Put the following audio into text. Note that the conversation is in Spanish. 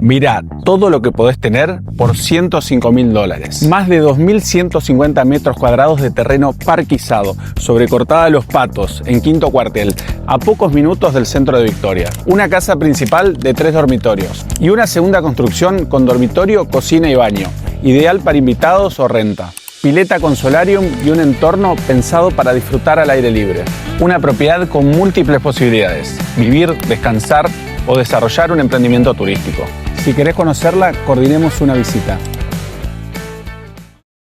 Mirá todo lo que podés tener por $105.000. Más de 2.150 metros cuadrados de terreno parquizado, sobre Cortada de los Patos, en Quinto Cuartel, a pocos minutos del centro de Victoria. Una casa principal de 3 dormitorios y una segunda construcción con dormitorio, cocina y baño, ideal para invitados o renta. Pileta con solarium y un entorno pensado para disfrutar al aire libre. Una propiedad con múltiples posibilidades: vivir, descansar o desarrollar un emprendimiento turístico. Si querés conocerla, coordinemos una visita.